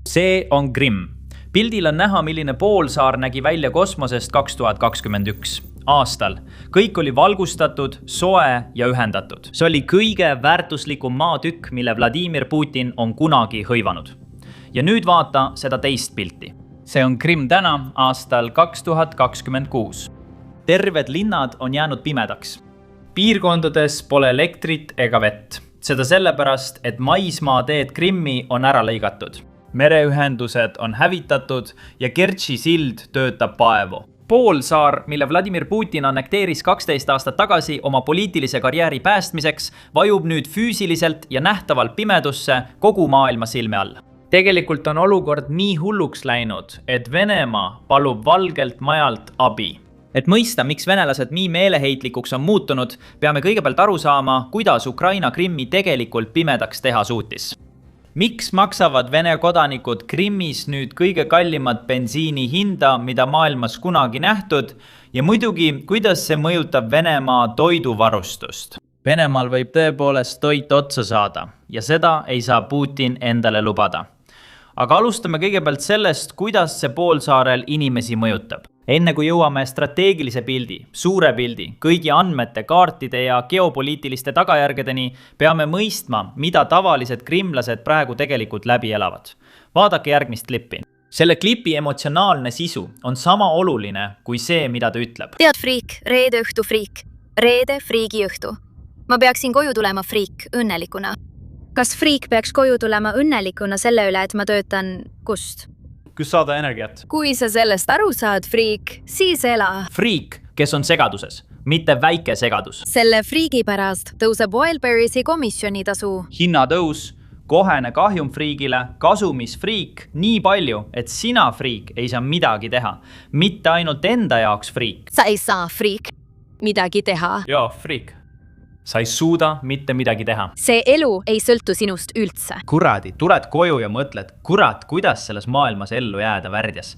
See on Krimm. Pildil on näha, milline poolsaar nägi välja kosmosest 2021 aastal. Kõik oli valgustatud, soe ja ühendatud. See oli kõige väärtuslikum maatükk, mille Vladimir Putin on kunagi hõivanud. Ja nüüd vaata seda teist pilti. See on Krimm täna aastal 2026. Terved linnad on jäänud pimedaks. Piirkondades pole elektrit ega vett. Seda sellepärast, et maismaateed Krimmi on ära lõigatud. Mereühendused on hävitatud ja Kertši sild töötab paevu. Poolsaar, mille Vladimir Putin annekteeris 12 aastat tagasi oma poliitilise karjääri päästmiseks, vajub nüüd füüsiliselt ja nähtavalt pimedusse kogu maailma silme all. Tegelikult on olukord nii hulluks läinud, et Venemaa palub Valgelt Majalt abi. Et mõista, miks venelased nii meeleheitlikuks on muutunud, peame kõigepealt aru saama, kuidas Ukraina Krimmi tegelikult pimedaks teha suutis. Miks maksavad Vene kodanikud Krimmis nüüd kõige kallimat bensiini hinda, mida maailmas kunagi nähtud, ja muidugi, kuidas see mõjutab Venemaa toiduvarustust? Venemaal võib tõepoolest toit otsa saada ja seda ei saa Putin endale lubada. Aga alustame kõigepealt sellest, kuidas see poolsaarel inimesi mõjutab. Enne kui jõuame strateegilise pildi, suure pildi, kõigi andmete, kaartide ja geopoliitiliste tagajärgedeni, peame mõistma, mida tavalised krimlased praegu tegelikult läbi elavad. Vaadake järgmist klippi. Selle klipi emotsionaalne sisu on sama oluline kui see, mida ta ütleb. Tead, friik, reede õhtu friik. Reede friigi õhtu. Ma peaksin koju tulema friik õnnelikuna. Kas friik peaks koju tulema õnnelikuna selle üle, et ma töötan kust? Kus saada energiat? Kui sa sellest aru saad, friik, siis ela. Friik, kes on segaduses, mitte väike segadus. Selle friigi pärast tõuseb Wildberriesi komisjonitasu. Hinnatõus, kohene kahjum friigile, kasumis friik nii palju, et sina friik ei saa midagi teha. Mitte ainult enda jaoks friik. Sa ei saa, friik, midagi teha. Joo, friik. Sa ei suuda mitte midagi teha. See elu ei sõltu sinust üldse. Kuradi, tuled koju ja mõtled, kurat, kuidas selles maailmas ellu jääda Värdjas.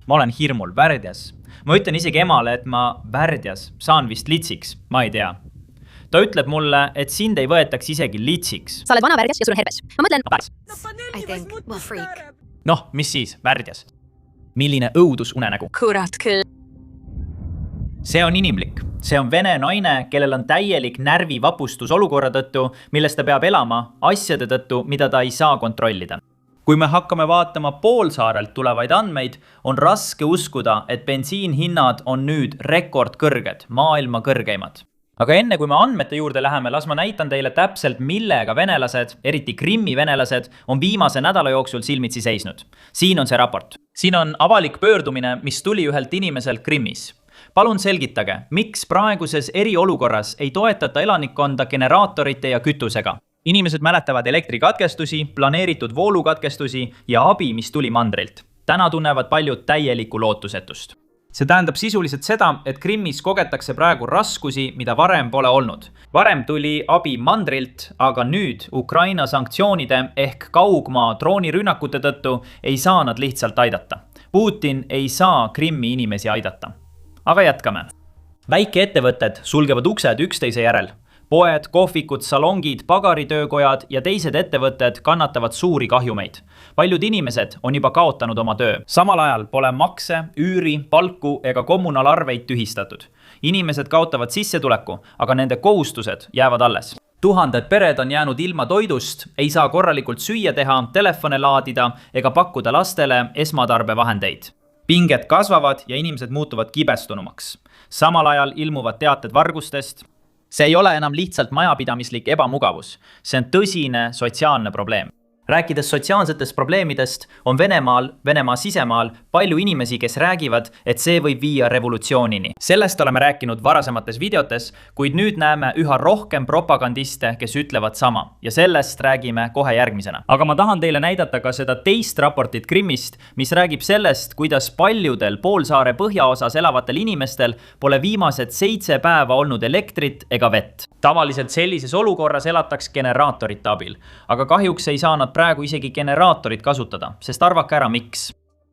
Ma olen hirmul, Värdjas. Ma ütlen isegi emale, et ma Värdjas saan vist litsiks, ma ei tea. Ta ütleb mulle, et sind ei võetaks isegi litsiks. Sa oled vana Värdjas ja sul on herpes. Ma mõtlen, I think, well, freak. Noh, mis siis, Värdjas? Milline õudus unenägu? Kurat küll. See on inimlik. See on vene naine, kellel on täielik närvivapustus olukorra tõttu, millest ta peab elama asjade tõttu, mida ta ei saa kontrollida. Kui me hakkame vaatama poolsaarelt tulevaid andmeid, on raske uskuda, et bensiinhinnad on nüüd rekordkõrged, maailma kõrgeimad. Aga enne kui me andmete juurde läheme, las ma näitan teile täpselt, millega venelased, eriti Krimmi venelased, on viimase nädala jooksul silmitsi seisnud. Siin on see raport. Siin on avalik pöördumine, mis tuli ühelt inimeselt Krimmis. Palun selgitage, miks praeguses eriolukorras ei toetata elanikkonda generaatorite ja kütusega. Inimesed mäletavad elektrikatkestusi, planeeritud voolukatkestusi ja abi, mis tuli mandrilt. Täna tunnevad paljud täielikku lootusetust. See tähendab sisuliselt seda, et Krimmis kogetakse praegu raskusi, mida varem pole olnud. Varem tuli abi mandrilt, aga nüüd Ukraina sanktsioonide ehk kaugmaa droonirünnakute tõttu ei saa nad lihtsalt aidata. Putin ei saa Krimmi inimesi aidata. Aga jätkame. Väikeettevõtted sulgevad uksed üksteise järel. Poed, kohvikud, salongid, pagaritöökojad ja teised ettevõtted kannatavad suuri kahjumeid. Paljud inimesed on juba kaotanud oma töö. Samal ajal pole makse, üüri, palku ega kommunalarveid tühistatud. Inimesed kaotavad sissetuleku, aga nende kohustused jäävad alles. Tuhanded pered on jäänud ilma toidust, ei saa korralikult süüa teha, telefone laadida ega pakkuda lastele esmatarbevahendeid. Pinged kasvavad ja inimesed muutuvad kibestunumaks. Samal ajal ilmuvad teated vargustest. See ei ole enam lihtsalt majapidamislik ebamugavus. See on tõsine sotsiaalne probleem. Rääkides sotsiaalsetest probleemidest, on Venemaa sisemaal palju inimesi, kes räägivad, et see võib viia revolutsioonini. Sellest oleme rääkinud varasemates videotes, kuid nüüd näeme üha rohkem propagandiste, kes ütlevad sama. Ja sellest räägime kohe järgmisena. Aga ma tahan teile näidata ka seda teist raportit Krimmist, mis räägib sellest, kuidas paljudel poolsaare põhjaosas elavatel inimestel pole viimased 7 päeva olnud elektrit ega vett. Tavaliselt sellises olukorras elataks generaatorite abil, aga kahjuks ei saa nad praegu isegi generaatorit kasutada, sest arvake ära miks.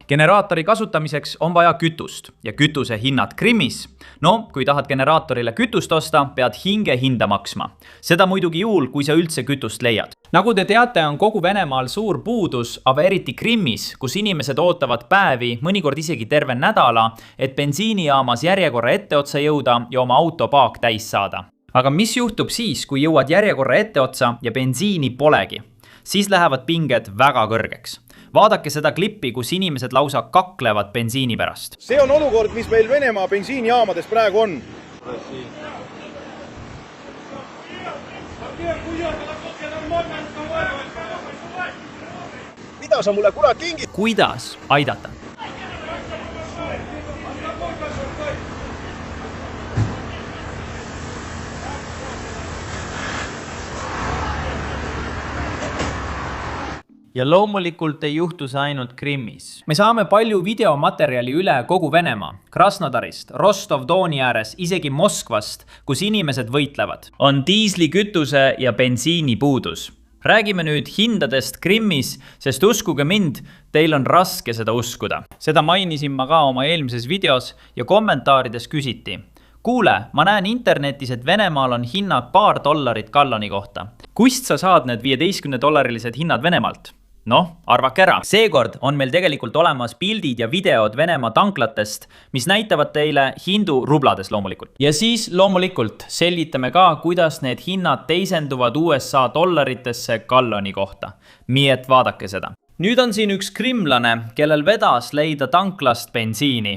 generaatori kasutamiseks on vaja kütust ja kütuse hinnad Krimmis. No, kui tahad generaatorile kütust osta, pead hinge hinda maksma. Seda muidugi juhul, kui sa üldse kütust leiad. Nagu te teate, on kogu Venemaal suur puudus, aga eriti Krimmis, kus inimesed ootavad päevi, mõnikord isegi terve nädala, et bensiinijaamas järjekorra etteotsa jõuda ja oma autopaak täis saada. Aga mis juhtub siis, kui jõuad järjekorra etteotsa ja bensiini polegi? Siis lähevad pinged väga kõrgeks. Vaadake seda klippi, kus inimesed lausa kaklevad bensiini pärast. See on olukord, mis meil Venemaa bensiinijaamades praegu on. Mida sa mulle kurat kingid? Kuidas aidata? Ja loomulikult ei juhtu see ainult Krimmis. Me saame palju videomaterjali üle kogu Venemaa, Krasnodarist, Rostov-Dooni ääres, isegi Moskvast, kus inimesed võitlevad. On diislikütuse ja bensiini puudus. Räägime nüüd hindadest Krimmis, sest uskuge mind, teil on raske seda uskuda. Seda mainisin ma ka oma eelmises videos ja kommentaarides küsiti. Kuule, ma näen internetis, et Venemaal on hinnad $2 galloni kohta. Kust sa saad need $15 hinnad Venemaalt? Noh, arvake ära. Seekord on meil tegelikult olemas pildid ja videod Venemaa tanklatest, mis näitavad teile hindu rublades loomulikult. Ja siis loomulikult selgitame ka, kuidas need hinnad teisenduvad USA dollaritesse galloni kohta. Nii et vaadake seda. Nüüd on siin üks krimlane, kellel vedas leida tanklast bensiini.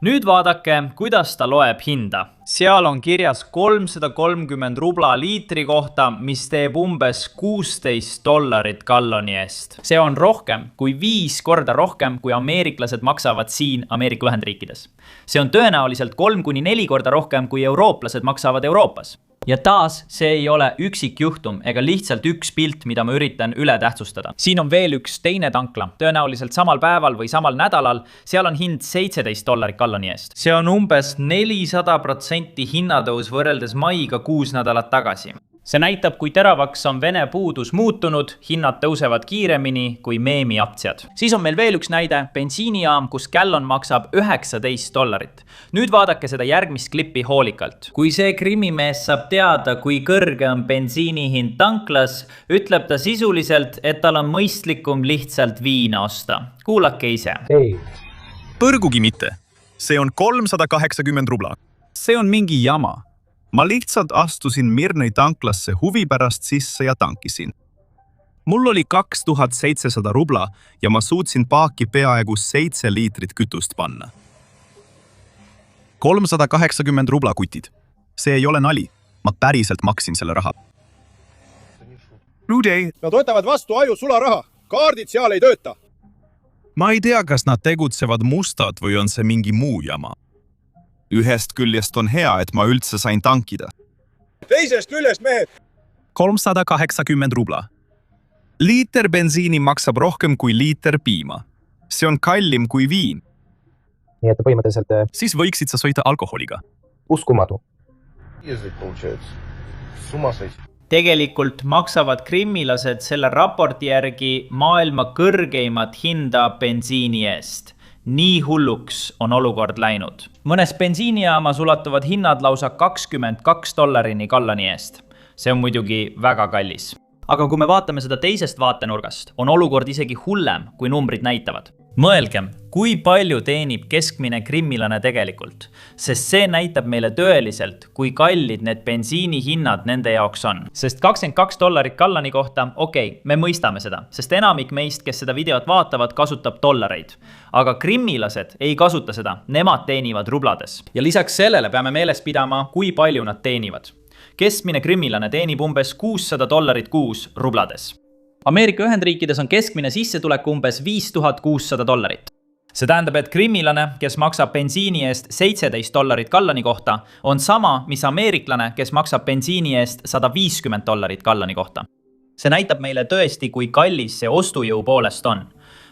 Nüüd vaadake, kuidas ta loeb hinda. Seal on kirjas 330 rubla liitri kohta, mis teeb umbes $16 galloni eest. See on rohkem kui 5 korda rohkem, kui ameeriklased maksavad siin Ameerika Ühendriikides. See on tõenäoliselt 3–4 korda rohkem, kui eurooplased maksavad Euroopas. Ja taas, see ei ole üksik juhtum ega lihtsalt üks pilt, mida ma üritan üle tähtsustada. Siin on veel üks teine tankla, tõenäoliselt samal päeval või samal nädalal, seal on hind $17 galloni eest. See on umbes 400% hinnatõus võrreldes maiga 6 nädalat tagasi. See näitab, kui teravaks on Vene puudus muutunud, hinnad tõusevad kiiremini kui meemi aktsiad. Siis on meil veel üks näide, bensiinijaam, kus gallon maksab $19. Nüüd vaadake seda järgmist klippi hoolikalt. Kui see krimimees saab teada, kui kõrge on bensiini hind tanklas, ütleb ta sisuliselt, et tal on mõistlikum lihtsalt viina osta. Kuulake ise. Põrgugi mitte. See on 380 rubla. See on mingi jama. Ma lihtsalt astusin Mirnoi tanklasse huvi pärast sisse ja tankisin. Mul oli 2700 rubla ja ma suutsin paaki peaaegu 7 liitrit kütust panna. 380 rubla kutid. See ei ole nali. Ma päriselt maksin selle raha. Nad võtavad vastu aju sularaha. Kaardid seal ei tööta. Ma ei tea, kas nad tegutsevad mustad või on see mingi muu jama. Ühest küljest on hea, et ma üldse sain tankida. Teisest küljest, mehed! 380 rubla. Liiter bensiini maksab rohkem kui liiter piima. See on kallim kui viin. Nii et põhimõtteliselt... Siis võiksid sa sõita alkoholiga. Uskumatu. Tegelikult maksavad krimmilased selle raporti järgi maailma kõrgeimat hinda bensiini eest. Nii hulluks on olukord läinud. Mõnes bensiinijaamas ulatuvad hinnad lausa $22 galloni eest. See on muidugi väga kallis. Aga kui me vaatame seda teisest vaatenurgast, on olukord isegi hullem, kui numbrid näitavad. Mõelgem, kui palju teenib keskmine krimmilane tegelikult, sest see näitab meile tõeliselt, kui kallid need bensiini hinnad nende jaoks on. Sest $22 galloni kohta, me mõistame seda, sest enamik meist, kes seda videot vaatavad, kasutab dollareid. Aga krimmilased ei kasuta seda, nemad teenivad rublades. Ja lisaks sellele peame meeles pidama, kui palju nad teenivad. Keskmine krimmilane teenib umbes $600 kuus rublades. Ameerika Ühendriikides on keskmine sissetulek umbes $5600. See tähendab, et krimmilane, kes maksab bensiini eest $17 galloni kohta, on sama, mis ameeriklane, kes maksab bensiini eest $150 galloni kohta. See näitab meile tõesti, kui kallis see ostujõu poolest on.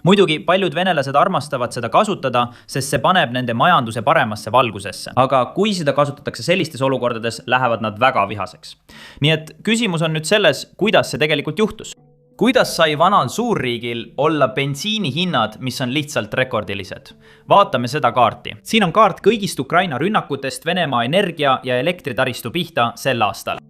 Muidugi paljud venelased armastavad seda kasutada, sest see paneb nende majanduse paremasse valgusesse. Aga kui seda kasutatakse sellistes olukordades, lähevad nad väga vihaseks. Nii et küsimus on nüüd selles, kuidas see tegelikult juhtus. Kuidas sai vanal suurriigil olla bensiinihinnad, mis on lihtsalt rekordilised? Vaatame seda kaarti. Siin on kaart kõigist Ukraina rünnakutest Venemaa energia- ja elektritaristu pihta sel aastal.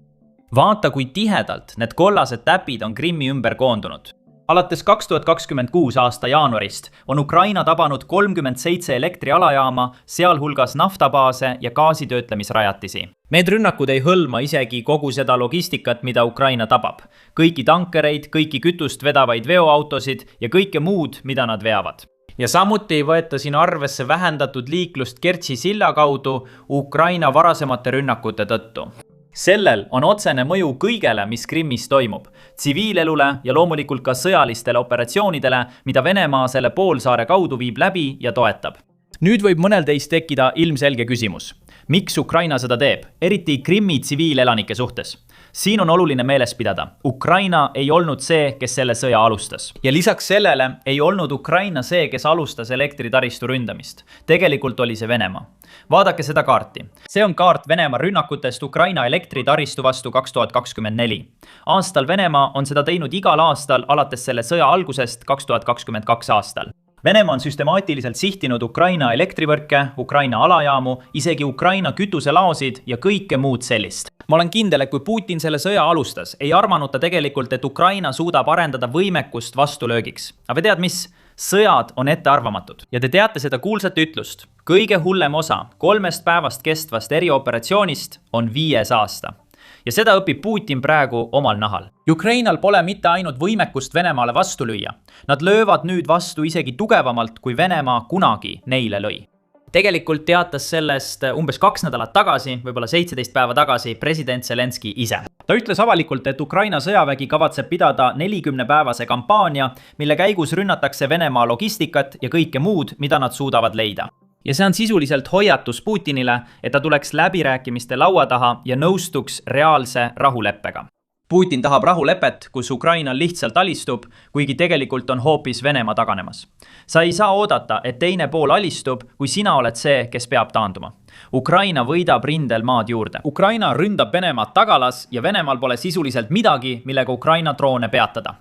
Vaata, kui tihedalt need kollased täpid on Krimmi ümber koondunud. Alates 2026 aasta jaanuarist on Ukraina tabanud 37 elektrialajaama, sealhulgas naftabaase ja gaasitöötlemisrajatisi. Need rünnakud ei hõlma isegi kogu seda logistikat, mida Ukraina tabab. Kõiki tankereid, kõiki kütust vedavaid veoautosid ja kõike muud, mida nad veavad. Ja samuti ei võeta siin arvesse vähendatud liiklust Kertši silla kaudu Ukraina varasemate rünnakute tõttu. Sellel on otsene mõju kõigele, mis Krimmis toimub. Tsiviilelule ja loomulikult ka sõjalistele operatsioonidele, mida Venemaa selle poolsaare kaudu viib läbi ja toetab. Nüüd võib mõnel teist tekkida ilmselge küsimus. Miks Ukraina seda teeb, eriti Krimmi tsiviilelanike suhtes? Siin on oluline meeles pidada. Ukraina ei olnud see, kes selle sõja alustas. Ja lisaks sellele ei olnud Ukraina see, kes alustas elektritaristu ründamist. Tegelikult oli see Venemaa. Vaadake seda kaarti. See on kaart Venemaa rünnakutest Ukraina elektritaristu vastu 2024. Aastal Venemaa on seda teinud igal aastal alates selle sõja algusest 2022 aastal. Venemaa on süstemaatiliselt sihtinud Ukraina elektrivõrke, Ukraina alajaamu, isegi Ukraina kütuselaosid ja kõike muud sellist. Ma olen kindel, et kui Putin selle sõja alustas, ei arvanud ta tegelikult, et Ukraina suudab arendada võimekust vastulöögiks. Aga tead mis? Sõjad on ettearvamatud. Ja te teate seda kuulsat ütlust. Kõige hullem osa 3 päevast kestvast erioperatsioonist on 5 aasta. Ja seda õpib Putin praegu omal nahal. Ukrainal pole mitte ainult võimekust Venemaale vastu lüüa. Nad löövad nüüd vastu isegi tugevamalt, kui Venemaa kunagi neile lõi. Tegelikult teatas sellest umbes 2 nädalat tagasi, võib-olla 17 päeva tagasi, president Zelenski ise. Ta ütles avalikult, et Ukraina sõjavägi kavatseb pidada 40-päevase kampaania, mille käigus rünnatakse Venemaa logistikat ja kõike muud, mida nad suudavad leida. Ja see on sisuliselt hoiatus Putinile, et ta tuleks läbirääkimiste laua taha ja nõustuks reaalse rahuleppega. Putin tahab rahulepet, kus Ukraina lihtsalt alistub, kuigi tegelikult on hoopis Venemaa taganemas. Sa ei saa oodata, et teine pool alistub, kui sina oled see, kes peab taanduma. Ukraina võidab rindel maad juurde. Ukraina ründab Venemaad tagalas ja Venemaal pole sisuliselt midagi, millega Ukraina troone peatada.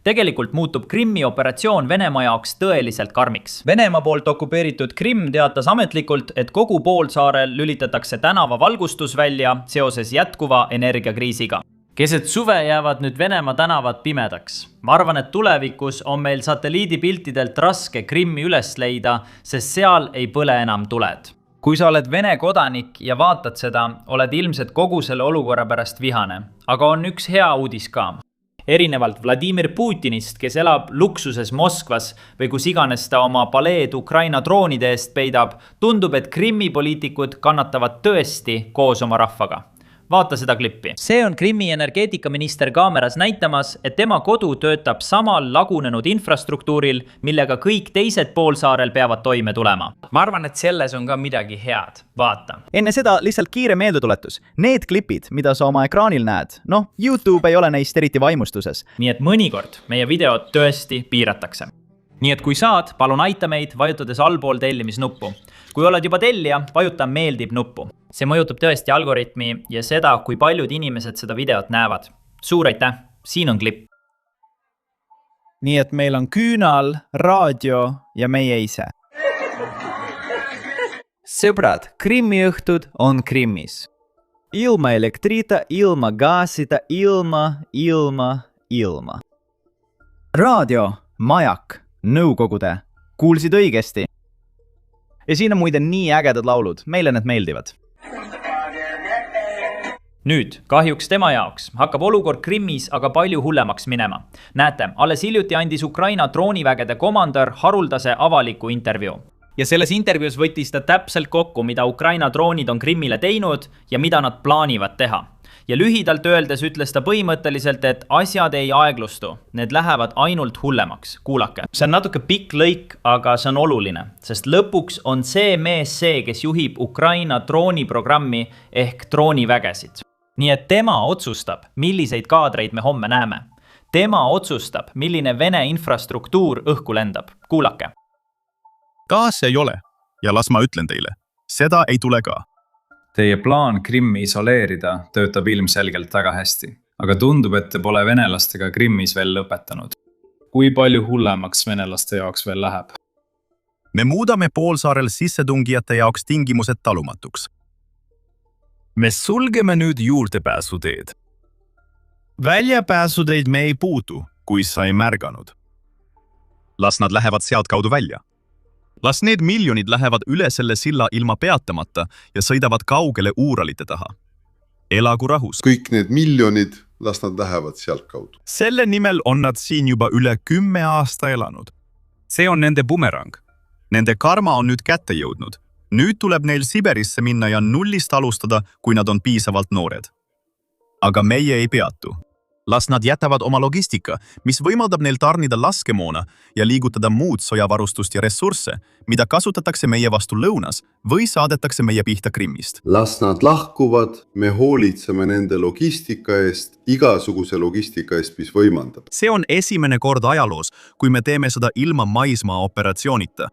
Tegelikult muutub Krimmi operatsioon Venemaa jaoks tõeliselt karmiks. Venemaa poolt okupeeritud Krimm teatas ametlikult, et kogu poolsaarel lülitatakse tänava valgustus välja seoses jätkuva energiakriisiga. Keset suve jäävad nüüd Venemaa tänavad pimedaks. Ma arvan, et tulevikus on meil satelliidipiltidelt raske Krimmi üles leida, sest seal ei põle enam tuled. Kui sa oled Vene kodanik ja vaatad seda, oled ilmselt kogu selle olukorra pärast vihane. Aga on üks hea uudis ka. Erinevalt Vladimir Putinist, kes elab luksuses Moskvas või kus iganes ta oma paleed Ukraina droonide eest peidab, tundub, et Krimmi poliitikud kannatavad tõesti koos oma rahvaga. Vaata seda klippi. See on Krimmi energeetikaminister kaameras näitamas, et tema kodu töötab samal lagunenud infrastruktuuril, millega kõik teised poolsaarel peavad toime tulema. Ma arvan, et selles on ka midagi head. Vaata. Enne seda lihtsalt kiire meeldetuletus. Need klipid, mida sa oma ekraanil näed, YouTube ei ole neist eriti vaimustuses. Nii et mõnikord meie videod tõesti piiratakse. Nii et kui saad, palun aita meid, vajutades allpool tellimisnuppu. Kui oled juba tellija, vajuta meeldib nuppu. See mõjutab tõesti algoritmi ja seda, kui paljud inimesed seda videot näevad. Suur aitäh, siin on klipp. Nii et meil on küünal, raadio ja meie ise. Sõbrad, Krimmi õhtud on Krimmis. Ilma elektrita, ilma gaasita, ilma. Raadio, majak, nõukogude. Kuulsid õigesti? Ja siin on muide nii ägedad laulud, meile need meeldivad. Nüüd, kahjuks tema jaoks, hakkab olukord Krimmis aga palju hullemaks minema. Näete, alles hiljuti andis Ukraina droonivägede komandör haruldase avaliku intervjuu. Ja selles intervjuus võttis ta täpselt kokku, mida Ukraina droonid on Krimmile teinud ja mida nad plaanivad teha. Ja lühidalt öeldes ütles ta põhimõtteliselt, et asjad ei aeglustu. Need lähevad ainult hullemaks. Kuulake. See on natuke pikk lõik, aga see on oluline, sest lõpuks on see mees see, kes juhib Ukraina drooniprogrammi ehk droonivägesid. Nii et tema otsustab, milliseid kaadreid me homme näeme. Tema otsustab, milline Vene infrastruktuur õhku lendab. Kuulake. Gaasi ei ole ja las ma ütlen teile, seda ei tule ka. Teie plaan Krimmi isoleerida töötab ilmselgelt väga hästi. aga tundub, et te pole venelastega Krimmis veel lõpetanud. Kui palju hullemaks venelaste jaoks veel läheb? Me muudame poolsaarel sissetungijate jaoks tingimused talumatuks. Me sulgeme nüüd juurdepääsuteed. Väljapääsuteid me ei puutu, kui sa ei märganud. Las nad lähevad sealt kaudu välja. Las need miljonid lähevad üle selle silla ilma peatamata ja sõidavad kaugele Uuralite taha. Elagu rahus. Kõik need miljonid, las nad lähevad sealt kaudu. Selle nimel on nad siin juba üle 10 aasta elanud. See on nende bumerang. Nende karma on nüüd kätte jõudnud. Nüüd tuleb neil Siberisse minna ja nullist alustada, kui nad on piisavalt noored. Aga meie ei peatu. Las nad jätavad oma logistika, mis võimaldab neil tarnida laskemoona ja liigutada muud sojavarustust ja ressursse, mida kasutatakse meie vastu lõunas või saadetakse meie pihta Krimmist. Las nad lahkuvad, me hoolitseme nende logistika eest, igasuguse logistika eest, mis võimaldab. See on esimene kord ajaloos, kui me teeme seda ilma maismaa operatsioonita.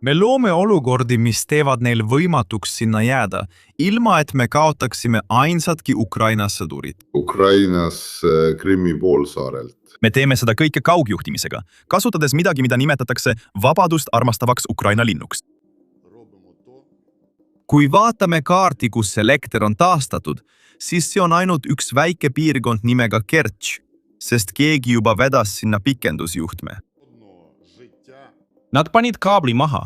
Me loome olukordi, mis teevad neil võimatuks sinna jääda, ilma et me kaotaksime ainsatki Ukraina sõdurit. Ukrainas Krimmi poolsaarelt. Me teeme seda kõike kaugjuhtimisega, kasutades midagi, mida nimetatakse vabadust armastavaks Ukraina linnuks. Kui vaatame kaarti, kus elekter on taastatud, siis see on ainult üks väike piirkond nimega Kertš, sest keegi juba vedas sinna pikendusjuhtme. Nad panid kaabli maha,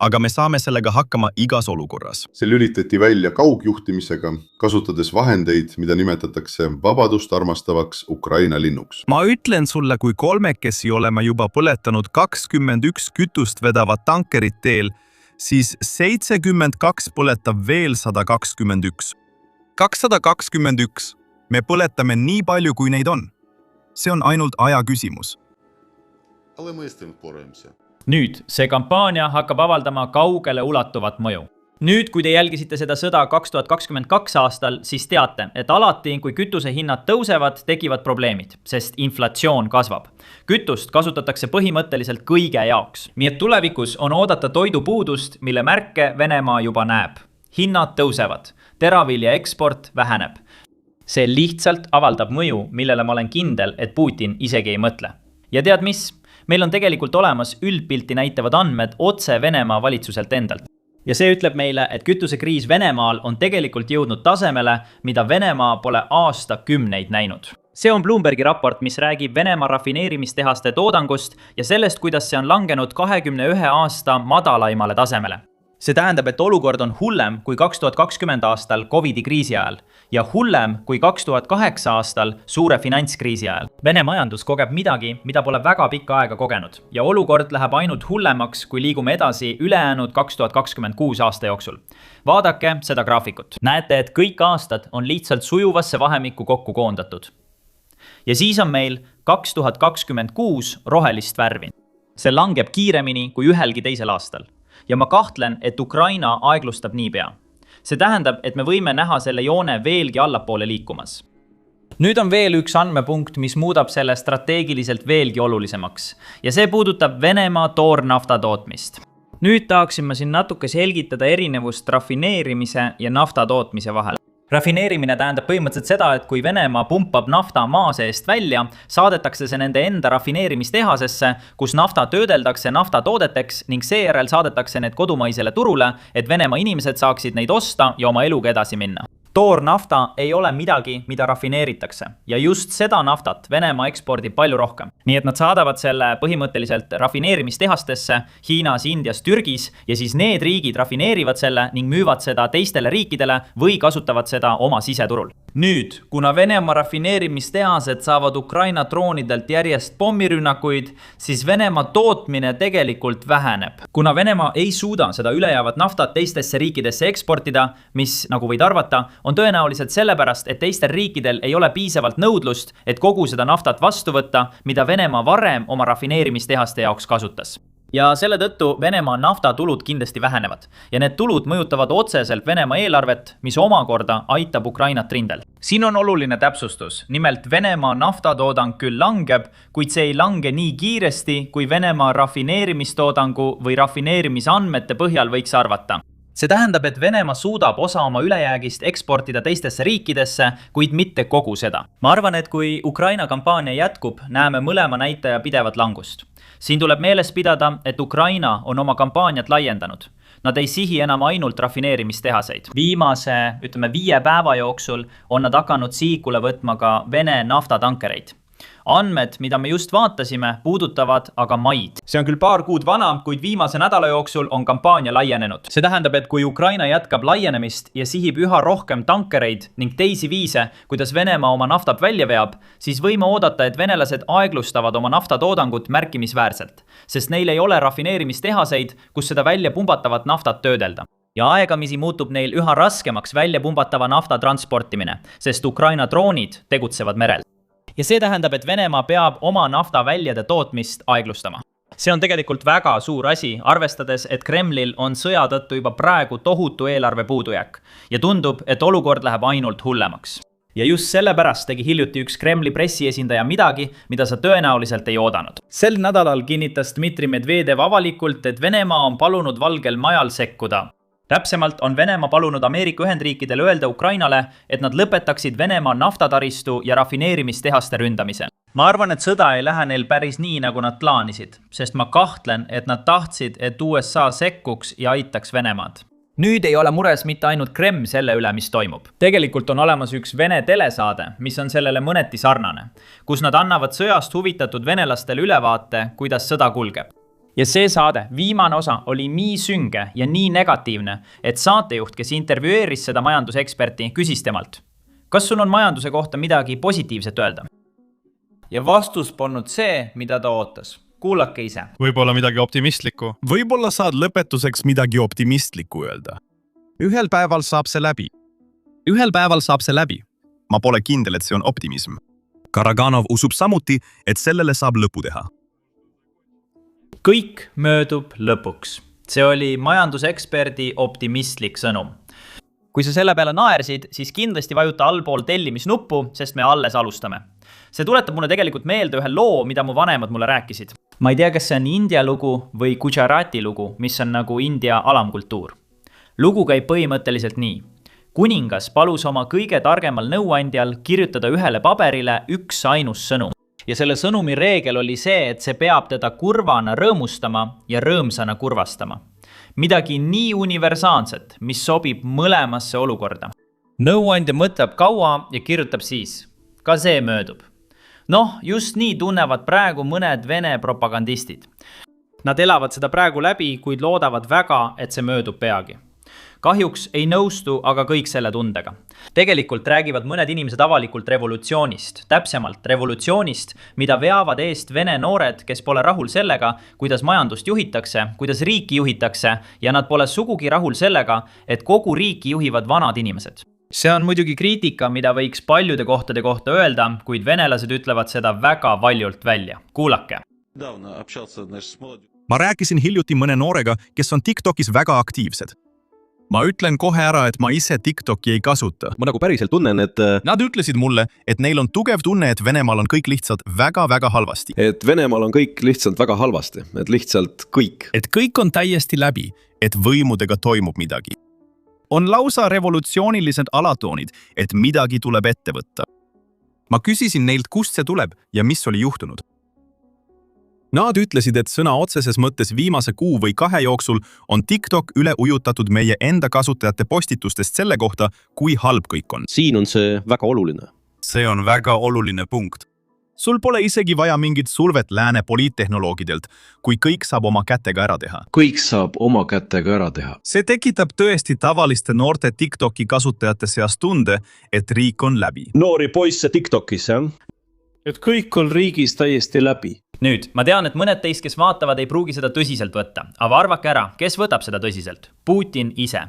aga me saame sellega hakkama igas olukorras. See lülitati välja kaugjuhtimisega, kasutades vahendeid, mida nimetatakse vabadust armastavaks Ukraina linnuks. Ma ütlen sulle, kui kolmekesi oleme juba põletanud 21 kütust vedavat tankerit teel, siis 72 põletab veel 121. 221. Me põletame nii palju, kui neid on. See on ainult aja küsimus. Ale me istim poraimse. Nüüd, see kampaania hakkab avaldama kaugele ulatuvat mõju. Nüüd, kui te jälgisite seda sõda 2022 aastal, siis teate, et alati, kui kütuse hinnad tõusevad, tekivad probleemid, sest inflatsioon kasvab. Kütust kasutatakse põhimõtteliselt kõige jaoks. Nii et tulevikus on oodata toidupuudust, mille märke Venemaa juba näeb. Hinnad tõusevad, teravilja eksport väheneb. See lihtsalt avaldab mõju, millele ma olen kindel, et Putin isegi ei mõtle. Ja tead mis? Meil on tegelikult olemas üldpilti näitavad andmed otse Venemaa valitsuselt endalt. Ja see ütleb meile, et kütusekriis Venemaal on tegelikult jõudnud tasemele, mida Venemaa pole aastakümneid näinud. See on Bloombergi raport, mis räägib Venemaa rafineerimistehaste toodangust ja sellest, kuidas see on langenud 21 aasta madalaimale tasemele. See tähendab, et olukord on hullem kui 2020 aastal COVID-i kriisi ajal ja hullem kui 2008 aastal suure finantskriisi ajal. Vene majandus kogeb midagi, mida pole väga pikka aega kogenud ja olukord läheb ainult hullemaks, kui liigume edasi ülejäänud 2026 aasta jooksul. Vaadake seda graafikut. Näete, et kõik aastad on lihtsalt sujuvasse vahemikku kokku koondatud. Ja siis on meil 2026 rohelist värvi. See langeb kiiremini kui ühelgi teisel aastal. Ja ma kahtlen, et Ukraina aeglustab niipea. See tähendab, et me võime näha selle joone veelgi allapoole liikumas. Nüüd on veel üks andmepunkt, mis muudab selle strateegiliselt veelgi olulisemaks. Ja see puudutab Venemaa toornafta tootmist. Nüüd tahaksin ma siin natuke selgitada erinevust rafineerimise ja nafta tootmise vahel. Rafineerimine tähendab põhimõtteliselt seda, et kui Venemaa pumpab nafta maa seest välja, saadetakse see nende enda rafineerimistehasesse, kus nafta töödeldakse naftatoodeteks ning seejärel saadetakse need kodumaisele turule, et Venemaa inimesed saaksid neid osta ja oma eluga edasi minna. Toornafta ei ole midagi, mida rafineeritakse ja just seda naftat Venemaa ekspordib palju rohkem. Nii et nad saadavad selle põhimõtteliselt rafineerimistehastesse Hiinas, Indias, Türgis ja siis need riigid rafineerivad selle ning müüvad seda teistele riikidele või kasutavad seda oma siseturul. Nüüd, kuna Venemaa rafineerimistehased saavad Ukraina droonidelt järjest pommirünnakuid, siis Venemaa tootmine tegelikult väheneb. Kuna Venemaa ei suuda seda ülejäävat naftat teistesse riikidesse eksportida, mis, nagu võid arvata, on tõenäoliselt sellepärast, et teistel riikidel ei ole piisavalt nõudlust, et kogu seda naftat vastu võtta, mida Venemaa varem oma rafineerimistehaste jaoks kasutas. Ja selle tõttu Venemaa naftatulud kindlasti vähenevad ja need tulud mõjutavad otseselt Venemaa eelarvet, mis omakorda aitab Ukrainat rindel. Siin on oluline täpsustus, nimelt Venemaa naftatoodang küll langeb, kuid see ei lange nii kiiresti, kui Venemaa rafineerimistoodangu või rafineerimisandmete põhjal võiks arvata. see tähendab, et Venemaa suudab osa oma ülejäägist eksportida teistesse riikidesse, kuid mitte kogu seda. Ma arvan, et kui Ukraina kampaania jätkub, näeme mõlema näitaja pidevat langust. Siin tuleb meeles pidada, et Ukraina on oma kampaaniat laiendanud. Nad ei sihi enam ainult rafineerimistehaseid. Viimase, 5 päeva jooksul on nad hakanud sihikule võtma ka Vene naftatankereid. Andmed, mida me just vaatasime, puudutavad aga maid. See on küll paar kuud vana, kuid viimase nädala jooksul on kampaania laienenud. See tähendab, et kui Ukraina jätkab laienemist ja sihib üha rohkem tankereid ning teisi viise, kuidas Venemaa oma naftat välja veab, siis võime oodata, et venelased aeglustavad oma naftatoodangut märkimisväärselt, sest neil ei ole rafineerimistehaseid, kus seda välja pumbatavat naftat töödelda. Ja aegamisi muutub neil üha raskemaks välja pumbatava nafta transportimine, sest Ukraina droonid tegutsevad merel. Ja see tähendab, et Venemaa peab oma naftaväljade tootmist aeglustama. See on tegelikult väga suur asi, arvestades, et Kremlil on sõja tõttu juba praegu tohutu eelarve puudujääk ja tundub, et olukord läheb ainult hullemaks. Ja just sellepärast tegi hiljuti üks Kremli pressiesindaja midagi, mida sa tõenäoliselt ei oodanud. Sel nädalal kinnitas Dmitri Medvedev avalikult, et Venemaa on palunud Valgel Majal sekkuda. Täpsemalt on Venemaa palunud Ameerika Ühendriikidele öelda Ukrainale, et nad lõpetaksid Venemaa naftataristu ja rafineerimistehaste ründamise. Ma arvan, et sõda ei lähe neil päris nii, nagu nad plaanisid, sest ma kahtlen, et nad tahtsid, et USA sekkuks ja aitaks Venemaad. Nüüd ei ole mures mitte ainult Kreml selle üle, mis toimub. Tegelikult on olemas üks Vene telesaade, mis on sellele mõneti sarnane, kus nad annavad sõjast huvitatud venelastele ülevaate, kuidas sõda kulgeb. Ja see saade, viimane osa, oli nii sünge ja nii negatiivne, et saatejuht, kes intervjueeris seda majanduseksperti, küsis temalt. Kas sul on majanduse kohta midagi positiivset öelda? Ja vastus polnud see, mida ta ootas. Kuulake ise. Võib-olla midagi optimistlikku. Võib-olla saad lõpetuseks midagi optimistlikku öelda. Ühel päeval saab see läbi. Ma pole kindel, et see on optimism. Karaganov usub samuti, et sellele saab lõpu teha. Kõik möödub lõpuks. See oli majanduseksperdi optimistlik sõnum. Kui sa selle peale naersid, siis kindlasti vajuta allpool tellimisnuppu, sest me alles alustame. See tuletab mulle tegelikult meelde ühe loo, mida mu vanemad mulle rääkisid. Ma ei tea, kas see on India lugu või Gujarati lugu, mis on nagu India alamkultuur. Lugu käib põhimõtteliselt nii. Kuningas palus oma kõige targemal nõuandjal kirjutada ühele paberile üks ainus sõnum. Ja selle sõnumi reegel oli see, et see peab teda kurvana rõõmustama ja rõõmsana kurvastama. Midagi nii universaalset, mis sobib mõlemasse olukorda. Nõuandja mõtleb kaua ja kirjutab siis. Ka see möödub. Just nii tunnevad praegu mõned Vene propagandistid. Nad elavad seda praegu läbi, kuid loodavad väga, et see möödub peagi. Kahjuks ei nõustu aga kõik selle tundega. Tegelikult räägivad mõned inimesed avalikult revolutsioonist, täpsemalt revolutsioonist, mida veavad eest Vene noored, kes pole rahul sellega, kuidas majandust juhitakse, kuidas riiki juhitakse ja nad pole sugugi rahul sellega, et kogu riiki juhivad vanad inimesed. See on muidugi kriitika, mida võiks paljude kohtade kohta öelda, kuid venelased ütlevad seda väga valjult välja. Kuulake. Ma rääkisin hiljuti mõne noorega, kes on TikTokis väga aktiivsed. Ma ütlen kohe ära, et ma ise TikToki ei kasuta. Ma nagu päriselt tunnen, et Nad ütlesid mulle, et neil on tugev tunne, et Venemaal on kõik lihtsalt väga-väga halvasti. Et Venemaal on kõik lihtsalt väga halvasti. Et lihtsalt kõik. Et kõik on täiesti läbi, et võimudega toimub midagi. On lausa revolutsioonilised alatoonid, et midagi tuleb ette võtta. Ma küsisin neilt, kust see tuleb ja mis oli juhtunud. Nad ütlesid, et sõna otseses mõttes viimase kuu või 2 jooksul on TikTok üle ujutatud meie enda kasutajate postitustest selle kohta, kui halb kõik on. Siin on see väga oluline. See on väga oluline punkt. Sul pole isegi vaja mingit survet lääne poliittehnoloogidelt, kui kõik saab oma kätega ära teha. Kõik saab oma kätega ära teha. See tekitab tõesti tavaliste noorte TikToki kasutajate seas tunde, et riik on läbi. Noori poisse TikTokis, jah? Et kõik on riigis täiesti läbi. Nüüd, ma tean, et mõned teist, kes vaatavad, ei pruugi seda tõsiselt võtta. Aga arvake ära, kes võtab seda tõsiselt? Putin ise.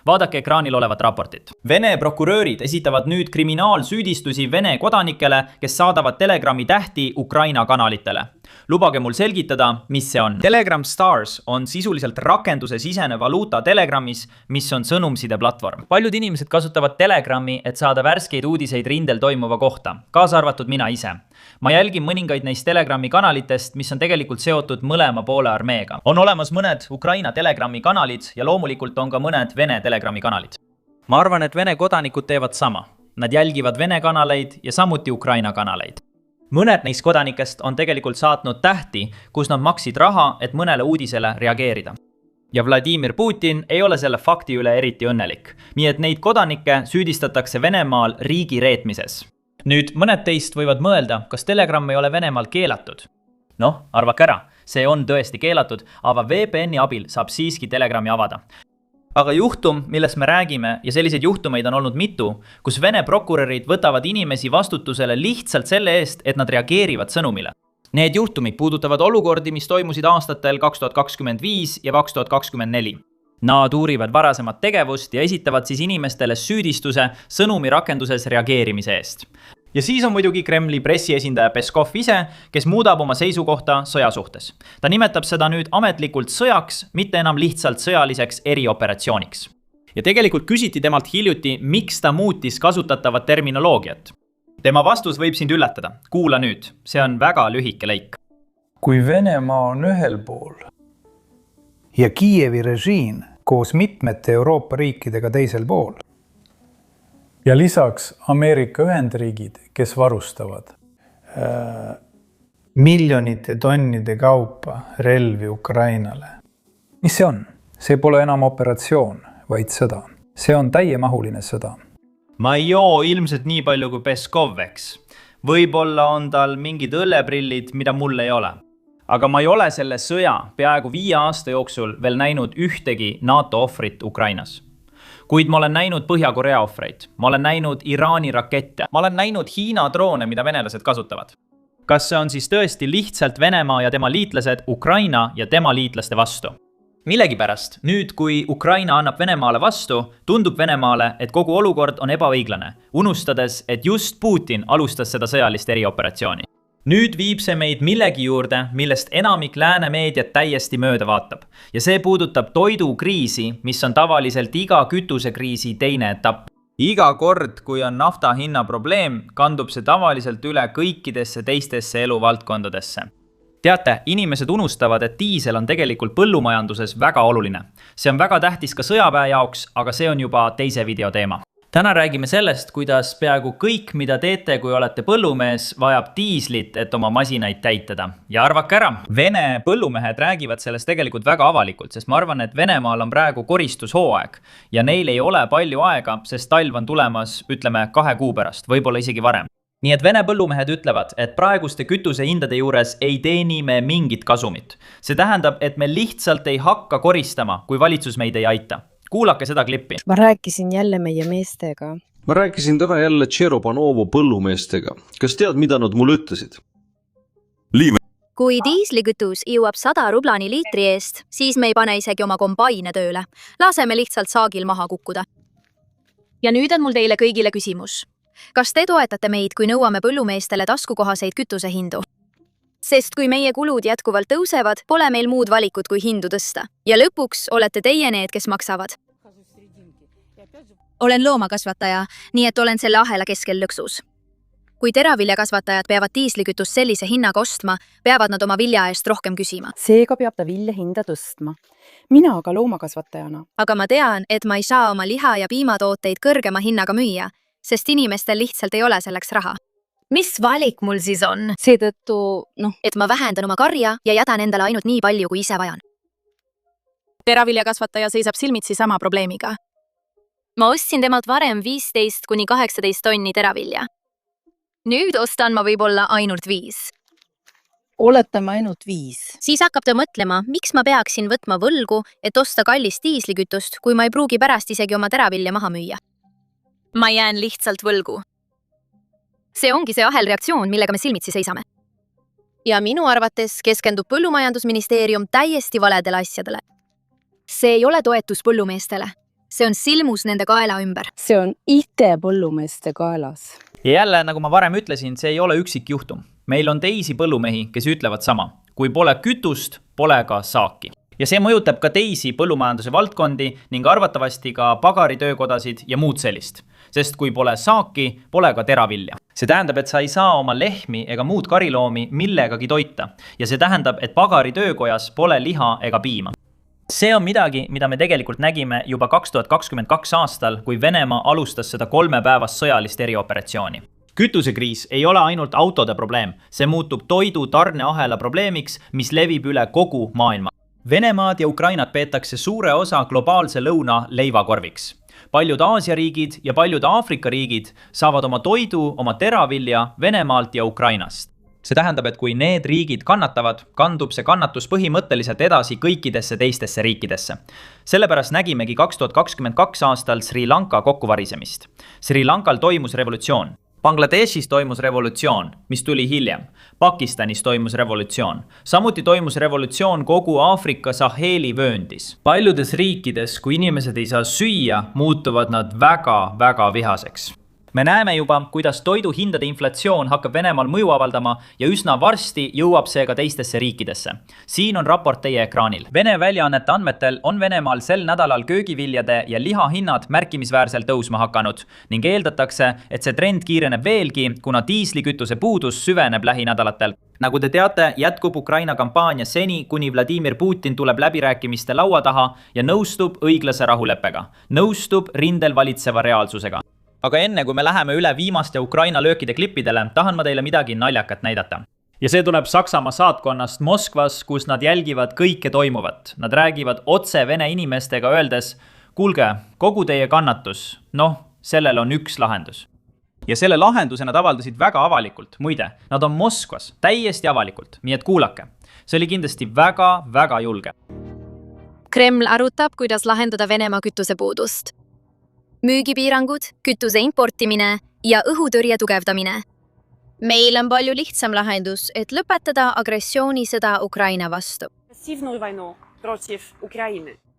Vaadake ekraanil olevat raportit. Vene prokurörid esitavad nüüd kriminaalsüüdistusi Vene kodanikele, kes saadavad Telegrami tähti Ukraina kanalitele. Lubage mul selgitada, mis see on. Telegram Stars on sisuliselt rakenduse sisene valuuta Telegramis, mis on sõnumside platvorm. Paljud inimesed kasutavad Telegrami, et saada värskeid uudiseid rindel toimuva kohta, kaasa arvatud mina ise. ma jälgin mõningaid neist Telegrami kanalitest, mis on tegelikult seotud mõlema poole armeega. On olemas mõned Ukraina Telegrami kanalid ja loomulikult on ka mõned Vene Telegrami kanalid. Ma arvan, et Vene kodanikud teevad sama. Nad jälgivad Vene kanaleid ja samuti Ukraina kanaleid. Mõned neist kodanikest on tegelikult saatnud tähti, kus nad maksid raha, et mõnele uudisele reageerida. Ja Vladimir Putin ei ole selle fakti üle eriti õnnelik. Nii et neid kodanikke süüdistatakse Venemaal riigi reetmises. Nüüd mõned teist võivad mõelda, kas Telegram ei ole Venemaal keelatud. Noh, arvake ära, see on tõesti keelatud, aga VPN-i abil saab siiski Telegrami avada. Aga juhtum, millest me räägime, ja selliseid juhtumeid on olnud mitu, kus Vene prokurörid võtavad inimesi vastutusele lihtsalt selle eest, et nad reageerivad sõnumile. Need juhtumid puudutavad olukordi, mis toimusid aastatel 2025 ja 2024. Nad uurivad varasemat tegevust ja esitavad siis inimestele süüdistuse sõnumi rakenduses reageerimise eest. Ja siis on muidugi Kremli pressiesindaja Peskov ise, kes muudab oma seisukohta sõja suhtes. Ta nimetab seda nüüd ametlikult sõjaks, mitte enam lihtsalt sõjaliseks erioperatsiooniks. Ja tegelikult küsiti temalt hiljuti, miks ta muutis kasutatavat terminoloogiat. Tema vastus võib sind üllatada. Kuula nüüd, see on väga lühike lõik. Kui Venemaa on ühel pool ja Kiievi režiim koos mitmete Euroopa riikidega teisel pool ja lisaks Ameerika Ühendriigid, kes varustavad miljonite tonnide kaupa relvi Ukrainale. Mis see on? See pole enam operatsioon, vaid sõda. See on täiemahuline sõda. Ma ei joo ilmselt nii palju kui Peskov, eks. Võib-olla on tal mingid õlleprillid, mida mul ei ole. Aga ma ei ole selle sõja peaaegu 5 aasta jooksul veel näinud ühtegi NATO ohvrit Ukrainas. Kuid ma olen näinud Põhja-Korea ohvreid. Ma olen näinud Iraani rakette. Ma olen näinud Hiina droone, mida venelased kasutavad. Kas see on siis tõesti lihtsalt Venemaa ja tema liitlased Ukraina ja tema liitlaste vastu? Millegipärast, nüüd kui Ukraina annab Venemaale vastu, tundub Venemaale, et kogu olukord on ebaõiglane, unustades, et just Putin alustas seda sõjalist erioperatsiooni. Nüüd viib see meid millegi juurde, millest enamik lääne meediat täiesti mööda vaatab. Ja see puudutab toidukriisi, mis on tavaliselt iga kütusekriisi teine etapp. Iga kord, kui on nafta hinna probleem, kandub see tavaliselt üle kõikidesse teistesse eluvaldkondadesse. Teate, inimesed unustavad, et diisel on tegelikult põllumajanduses väga oluline. See on väga tähtis ka sõjaväe jaoks, aga see on juba teise video teema. Täna räägime sellest, kuidas peaaegu kõik, mida teete, kui olete põllumees, vajab diislit, et oma masinaid täitada. Ja arvake ära, Vene põllumehed räägivad sellest tegelikult väga avalikult, sest ma arvan, et Venemaal on praegu koristushooaeg ja neil ei ole palju aega, sest talv on tulemas, ütleme, 2 kuu pärast, võib-olla isegi varem. Nii et Vene põllumehed ütlevad, et praeguste kütusehindade juures ei teeni me mingit kasumit. See tähendab, et me lihtsalt ei hakka koristama, kui valitsus meid ei aita. Kuulake seda klippi. Ma rääkisin jälle meie meestega. Ma rääkisin täna jälle Tšeropanovo põllumeestega. Kas tead, mida nad mulle ütlesid? Kui diislikütus jõuab 100 rublani liitri eest, siis me ei pane isegi oma kombaine tööle. Laseme lihtsalt saagil maha kukkuda. Ja nüüd on mul teile kõigile küsimus. Kas te toetate meid, kui nõuame põllumeestele taskukohaseid kütusehindu? Sest kui meie kulud jätkuvalt tõusevad, pole meil muud valikut kui hindu tõsta. Ja lõpuks olete teie need, kes maksavad. Olen loomakasvataja, nii et olen selle ahela keskel lõksus. Kui teraviljakasvatajad peavad diislikütust sellise hinnaga ostma, peavad nad oma vilja eest rohkem küsima. Seega peab ta vilja hinda tõstma. Mina aga loomakasvatajana. Aga ma tean, et ma ei saa oma liha- ja piimatooteid kõrgema hinnaga müüa, sest inimestel lihtsalt ei ole selleks raha. Mis valik mul siis on? Seetõttu, et ma vähendan oma karja ja jätan endale ainult nii palju, kui ise vajan. Teraviljakasvataja seisab silmitsi sama probleemiga. Ma ostsin temalt varem 15 kuni 18 tonni teravilja. Nüüd ostan ma võib-olla ainult 5. Oletame ainult 5. Siis hakkab ta mõtlema, miks ma peaksin võtma võlgu, et osta kallist diislikütust, kui ma ei pruugi pärast isegi oma teravilja maha müüa. Ma jään lihtsalt võlgu. See ongi see ahelreaktsioon, millega me silmitsi seisame. Ja minu arvates keskendub põllumajandusministeerium täiesti valedele asjadele. See ei ole toetus põllumeestele. See on silmus nende kaela ümber. See on ite põllumeeste kaelas. Ja jälle, nagu ma varem ütlesin, see ei ole üksik juhtum. Meil on teisi põllumehi, kes ütlevad sama. Kui pole kütust, pole ka saaki. Ja see mõjutab ka teisi põllumajanduse valdkondi ning arvatavasti ka pagaritöökodasid ja muud sellist. sest kui pole saaki, pole ka teravilja. See tähendab, et sa ei saa oma lehmi ega muud kariloomi millegagi toita ja see tähendab, et pagari töökojas pole liha ega piima. See on midagi, mida me tegelikult nägime juba 2022 aastal, kui Venemaa alustas seda 3-päevast sõjalist erioperatsiooni. Kütusekriis ei ole ainult autode probleem, see muutub toidu tarneahela probleemiks, mis levib üle kogu maailma. Venemaad ja Ukrainat peetakse suure osa globaalse lõuna leivakorviks. Paljud Aasia riigid ja paljud Aafrika riigid saavad oma toidu, oma teravilja Venemaalt ja Ukrainast. See tähendab, et kui need riigid kannatavad, kandub see kannatus põhimõtteliselt edasi kõikidesse teistesse riikidesse. Sellepärast nägimegi 2022 aastal Sri Lanka kokkuvarisemist. Sri Lankal toimus revolutsioon. Bangladeshis toimus revolutsioon, mis tuli hiljem. Pakistanis toimus revolutsioon. Samuti toimus revolutsioon kogu Aafrika Saheli vööndis. Paljudes riikides, kui inimesed ei saa süüa, muutuvad nad väga vihaseks. Me näeme juba, kuidas toiduhindade inflatsioon hakkab Venemaal mõju avaldama ja üsna varsti jõuab see ka teistesse riikidesse. Siin on raport teie ekraanil. Vene väljaannete andmetel on Venemaal sel nädalal köögiviljade ja liha hinnad märkimisväärselt tõusma hakanud ning eeldatakse, et see trend kiireneb veelgi, kuna diislikütuse puudus süveneb lähinädalatel. Nagu te teate, jätkub Ukraina kampaania seni, kuni Vladimir Putin tuleb läbirääkimiste laua taha ja nõustub õiglase rahuleppega. Nõustub rindel valitseva reaalsusega. Aga enne, kui me läheme üle viimaste Ukraina löökide klippidele, tahan ma teile midagi naljakat näidata. Ja see tuleb Saksamaa saatkonnast Moskvas, kus nad jälgivad kõike toimuvat. Nad räägivad otse vene inimestega öeldes, kuulge, kogu teie kannatus, sellel on üks lahendus. Ja selle lahenduse nad avaldasid väga avalikult. Muide, nad on Moskvas, täiesti avalikult. Nii et kuulake. See oli kindlasti väga julge. Kreml arutab, kuidas lahendada Venemaa kütusepuudust. Müügipiirangud, kütuse importimine ja õhutõrje tugevdamine. Meil on palju lihtsam lahendus, et lõpetada agressioonisõda Ukraina vastu.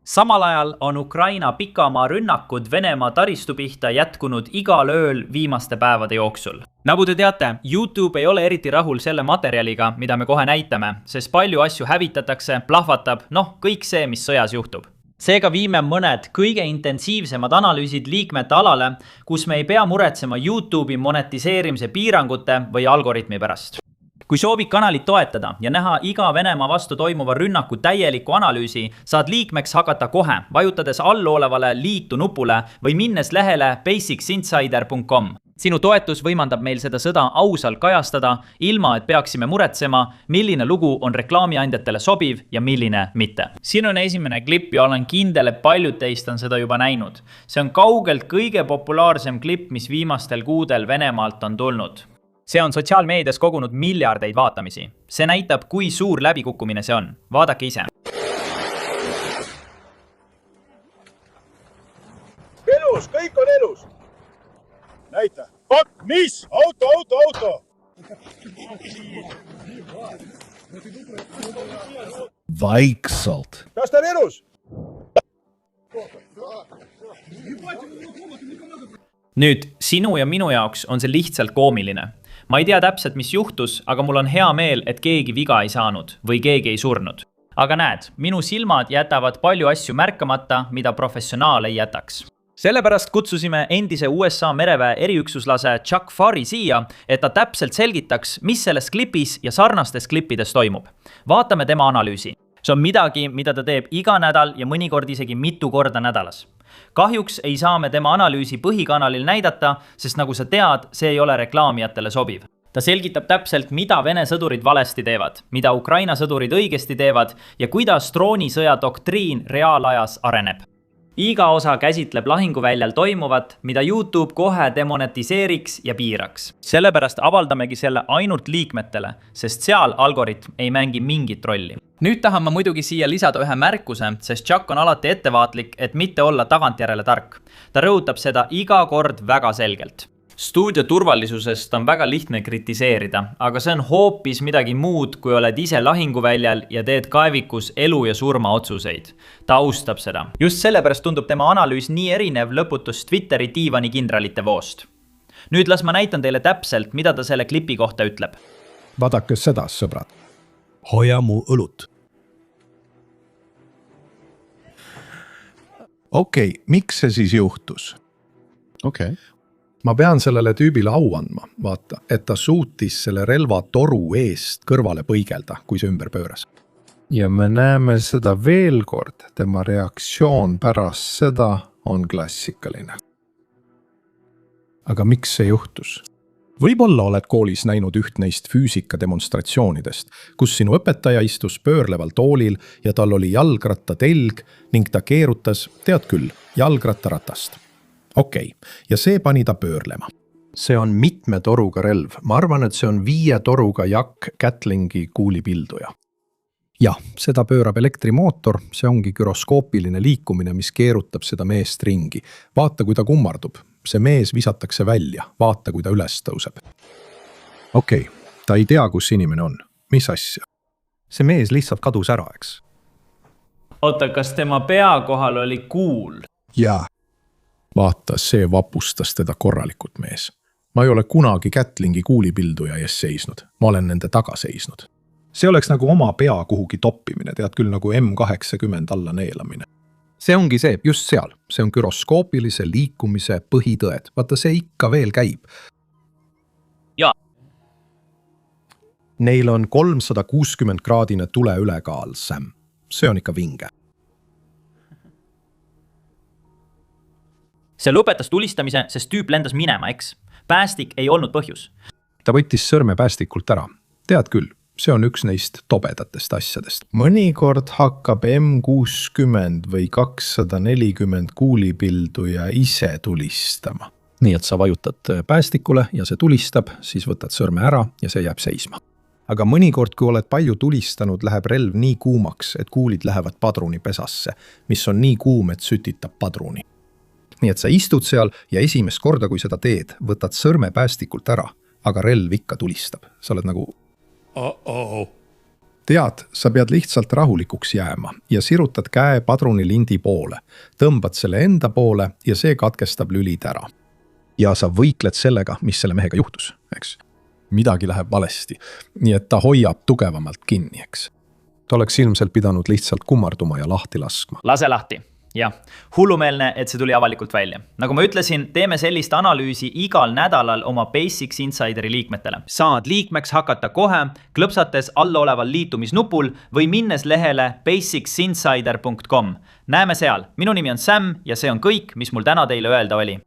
Samal ajal on Ukraina pikamaa rünnakud Venemaa taristu pihta jätkunud igal ööl viimaste päevade jooksul. Nagu te teate, YouTube ei ole eriti rahul selle materjaliga, mida me kohe näitame, sest palju asju hävitatakse, plahvatab, kõik see, mis sõjas juhtub. Seega viime mõned kõige intensiivsemad analüüsid liikmete alale, kus me ei pea muretsema YouTube'i monetiseerimise piirangute või algoritmi pärast. Kui soovid kanalit toetada ja näha iga Venemaa vastu toimuva rünnaku täieliku analüüsi, saad liikmeks hakata kohe, vajutades allolevale liitu nupule või minnes lehele basicsinsider.com. Sinu toetus võimandab meil seda sõda ausalt kajastada, ilma et peaksime muretsema, milline lugu on reklaamiandjatele sobiv ja milline mitte. Siin on esimene klipp ja olen kindel, et paljud teist on seda juba näinud. See on kaugelt kõige populaarsem klipp, mis viimastel kuudel Venemaalt on tulnud. See on sotsiaalmeedias kogunud miljardeid vaatamisi. See näitab, kui suur läbikukkumine see on. Vaadake ise. Elus, kõik on elus. Näita. Pakk, mis? Auto. Vaikselt. Kas ta on elus? Nüüd, sinu ja minu jaoks on see lihtsalt koomiline. Ma ei tea täpselt, mis juhtus, aga mul on hea meel, et keegi viga ei saanud või keegi ei surnud. Aga näed, minu silmad jätavad palju asju märkamata, mida professionaal ei jätaks. Sellepärast kutsusime endise USA mereväe eriüksuslase Chuck Farri siia, et ta täpselt selgitaks, mis selles klipis ja sarnastes klippides toimub. Vaatame tema analüüsi. See on midagi, mida ta teeb iga nädal ja mõnikord isegi mitu korda nädalas. Kahjuks ei saa me tema analüüsi põhikanalil näidata, sest nagu sa tead, see ei ole reklaamijatele sobiv. Ta selgitab täpselt, mida Vene sõdurid valesti teevad, mida Ukraina sõdurid õigesti teevad ja kuidas droonisõja doktriin reaalajas areneb. Iga osa käsitleb lahinguväljal toimuvat, mida YouTube kohe demonetiseeriks ja piiraks. Sellepärast avaldamegi selle ainult liikmetele, sest seal algoritm ei mängi mingit rolli. Nüüd tahan ma muidugi siia lisada ühe märkuse, sest Chuck on alati ettevaatlik, et mitte olla tagantjärele tark. Ta rõhutab seda iga kord väga selgelt. Stuudio turvalisusest on väga lihtne kritiseerida, aga see on hoopis midagi muud, kui oled ise lahinguväljal ja teed kaevikus elu ja surma otsuseid. Ta austab seda. Just sellepärast tundub tema analüüs nii erinev lõputust Twitteri diivani kindralite voost. Nüüd las ma näitan teile täpselt, mida ta selle klipi kohta ütleb. Vaadake seda, sõbrad. Hoia mu õlut. Okei, miks see siis juhtus? ma pean sellele tüübile au andma, vaata, et ta suutis selle relva toru eest kõrvale põigelda, kui see ümber pööras. Ja me näeme seda veel kord, tema reaktsioon pärast seda on klassikaline. Aga miks see juhtus? Võib-olla oled koolis näinud üht neist füüsika demonstratsioonidest, kus sinu õpetaja istus pöörleval toolil ja tal oli jalgratta telg ning ta keerutas, tead küll, jalgrattaratast. Okei, ja see pani ta pöörlema. See on mitme toruga relv. Ma arvan, et see on 5 toruga Jack Gatlingi kuulipilduja. Jah, seda pöörab elektrimootor, see ongi gyroskoopiline liikumine, mis keerutab seda meest ringi. Vaata, kui ta kummardub. See mees visatakse välja, vaata, kui ta üles tõuseb. Okei, ta ei tea, kus inimene on. Mis asja? See mees lihtsalt kadus ära, eks? Oota, kas tema pea kohal oli kuul? Jaa. Vaata, see vapustas teda korralikult mees. Ma ei ole kunagi Gatlingi kuulipilduja ees seisnud. Ma olen nende taga seisnud. See oleks nagu oma pea kuhugi toppimine, tead küll nagu M80 alla neelamine. See ongi see, just seal. See on gyroskoopilise liikumise põhitõed. Vaata, see ikka veel käib. Jaa. Neil on 360 kraadine tule ülekaal, Sam. See on ikka vinge. See lõpetas tulistamise, sest tüüp lendas minema, eks? Päästik ei olnud põhjus. Ta võttis sõrme päästikult ära. Tead küll. See on üks neist tobedatest asjadest. Mõnikord hakkab M60 või 240 kuulipilduja ise tulistama. Nii, et sa vajutad päästikule ja see tulistab, siis võtad sõrme ära ja see jääb seisma. Aga mõnikord, kui oled palju tulistanud, läheb relv nii kuumaks, et kuulid lähevad padrunipesasse, mis on nii kuum, et sütitab padruni. Nii, et sa istud seal ja esimest korda, kui seda teed, võtad sõrme päästikult ära, aga relv ikka tulistab. Sa oled nagu... Tead, sa pead lihtsalt rahulikuks jääma ja sirutad käe padrunilindi poole, tõmbad selle enda poole ja see katkestab lülid ära. Ja sa võitled sellega, mis selle mehega juhtus, eks? Midagi läheb valesti, nii et ta hoiab tugevamalt kinni, eks? Ta oleks ilmselt pidanud lihtsalt kummarduma ja lahti laskma. Lase lahti. Jah, hullumeelne, et see tuli avalikult välja. Nagu ma ütlesin, teeme sellist analüüsi igal nädalal oma Basics Insideri liikmetele. Saad liikmeks hakata kohe, klõpsates alla oleval liitumisnupul või minnes lehele basicsinsider.com. Näeme seal. Minu nimi on Sam ja see on kõik, mis mul täna teile öelda oli.